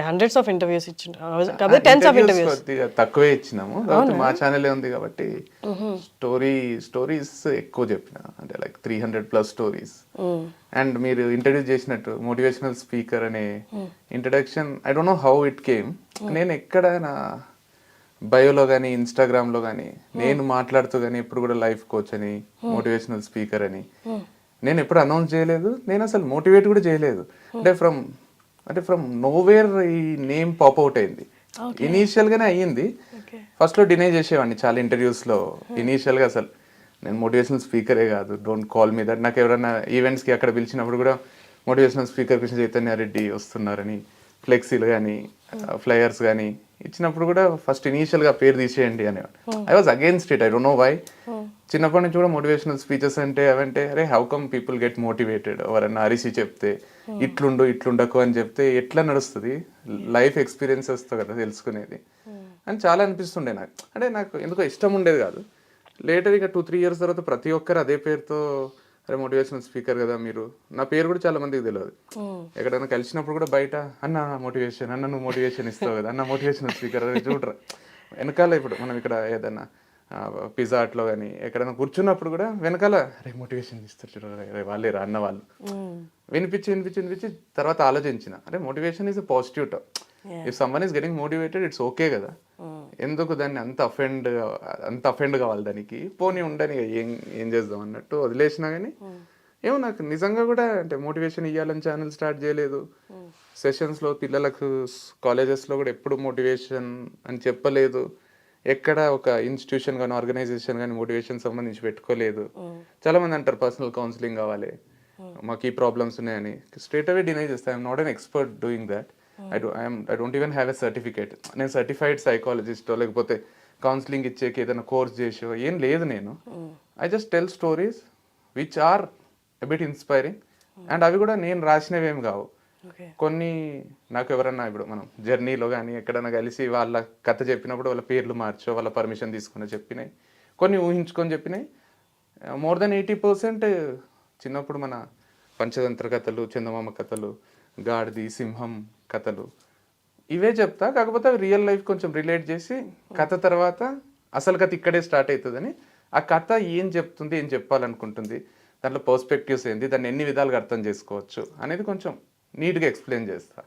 Hundreds of interviews ఇచ్చిండ్రు కాబట్టి tense of interviews కొద్దిగా తక్కువే ఇచ్చినాము కాబట్టి మా ఛానల్ ఉంది కాబట్టి స్టోరీస్ ఎక్కువ చెప్పిన అంటే లైక్ 300+ స్టోరీస్. అండ్ మీరు ఇంట్రడ్యూస్ చేసినట్టు మోటివేషనల్ స్పీకర్ అనే introduction I don't know how it came. నేను ఎక్కడ నా బయోలో కానీ ఇన్స్టాగ్రామ్లో కానీ నేను మాట్లాడుతూ కానీ ఎప్పుడు కూడా లైఫ్ కోచ్ అని మోటివేషనల్ స్పీకర్ అని నేను ఎప్పుడు అనౌన్స్ చేయలేదు. నేను అసలు మోటివేట్ కూడా చేయలేదు. అంటే ఫ్రమ్ నోవేర్ ఈ నేమ్ పాప్ అవుట్ అయింది. ఇనీషియల్గానే అయ్యింది. ఫస్ట్లో డినై చేసేవాడిని చాలా ఇంటర్వ్యూస్లో. ఇనీషియల్గా అసలు నేను మోటివేషనల్ స్పీకరే కాదు, డోంట్ కాల్ మీ దట్. నాకు ఎవరైనా ఈవెంట్స్కి అక్కడ పిలిచినప్పుడు కూడా మోటివేషనల్ స్పీకర్ కృష్ణ చైతన్య రెడ్డి వస్తున్నారని ఫ్లెక్సీలు కానీ ఫ్లయర్స్ కానీ ఇచ్చినప్పుడు కూడా ఫస్ట్ ఇనీషియల్గా పేరు తీసేయండి అనేవాడు. I was against it, I don't know why. చిన్నప్పటి నుంచి కూడా మోటివేషనల్ స్పీచెస్ అంటే అవంటే అరే how come people get motivated, ఎవరన్నా అరిసి చెప్తే ఇట్లుండకు అని చెప్తే ఎట్లా నడుస్తుంది, లైఫ్ ఎక్స్పీరియన్సెస్తో కదా తెలుసుకునేది అని చాలా అనిపిస్తుండే నాకు. అంటే నాకు ఎందుకో ఇష్టం ఉండేది కాదు. లేటర్ ఇక 2-3 years తర్వాత ప్రతి ఒక్కరు అదే పేరుతో అరే మోటివేషనల్ స్పీకర్ కదా మీరు, నా పేరు కూడా చాలా మందికి తెలియదు. ఎక్కడైనా కలిసినప్పుడు కూడా బయట అన్న నువ్వు మోటివేషన్ ఇస్తావు కదా, అన్న మోటివేషనల్ స్పీకర్ అని చూడరు. వెనకాల ఇప్పుడు మనం ఇక్కడ ఏదైనా పిజ్జా ఆట్లో కానీ ఎక్కడైనా కూర్చున్నప్పుడు కూడా వెనకాల అరే మోటివేషన్ ఇస్తారు చూడరు వాళ్ళేరా అన్న వాళ్ళు. వినిపించి తర్వాత ఆలోచించిన అరే motivation is a positive term. If someone is getting motivated it's okay కదా, ఎందుకు దాన్ని అంత అఫెండ్ కావాలి దానికి, పోనీ ఉండని ఏం చేద్దాం అన్నట్టు వదిలేసినా. కానీ ఏమో నాకు నిజంగా కూడా అంటే మోటివేషన్ ఇవ్వాలని ఛానల్ స్టార్ట్ చేయలేదు. సెషన్స్లో పిల్లలకు కాలేజెస్లో కూడా ఎప్పుడు మోటివేషన్ అని చెప్పలేదు. ఎక్కడ ఒక ఇన్స్టిట్యూషన్ కానీ ఆర్గనైజేషన్ కానీ మోటివేషన్ సంబంధించి పెట్టుకోలేదు. చాలా మంది అంటారు పర్సనల్ కౌన్సిలింగ్ కావాలి, మాకు ఈ ప్రాబ్లమ్స్ ఉన్నాయని. స్ట్రేట్ అవే డినై చేస్తాను. I'm not an expert doing that. I don't even have a certificate. నేను సర్టిఫైడ్ సైకాలజిస్టో లేకపోతే కౌన్సిలింగ్ ఇచ్చేకి ఏదైనా కోర్స్ చేసో ఏం లేదు నేను. I just tell stories which are a bit inspiring. And అవి కూడా నేను రాసినవి ఏం కావు. కొన్ని నాకు ఎవరన్నా ఇప్పుడు మనం జర్నీలో కానీ ఎక్కడైనా కలిసి వాళ్ళ కథ చెప్పినప్పుడు వాళ్ళ పేర్లు మార్చో వాళ్ళ పర్మిషన్ తీసుకుని చెప్పినాయి, కొన్ని ఊహించుకొని చెప్పినాయి. మోర్ దెన్ 80% చిన్నప్పుడు మన పంచతంత్ర కథలు, చందమామ కథలు, గాడిది సింహం కథలు ఇవే చెప్తా. కాకపోతే అవి రియల్ లైఫ్ కొంచెం రిలేట్ చేసి కథ తర్వాత అసలు కథ ఇక్కడే స్టార్ట్ అవుతుందని, ఆ కథ ఏం చెప్తుంది, ఏం చెప్పాలనుకుంటుంది, దాంట్లో పర్స్పెక్టివ్స్ ఏంది, దాన్ని ఎన్ని విధాలుగా అర్థం చేసుకోవచ్చు అనేది కొంచెం నీట్గా ఎక్స్ప్లెయిన్ చేస్తా.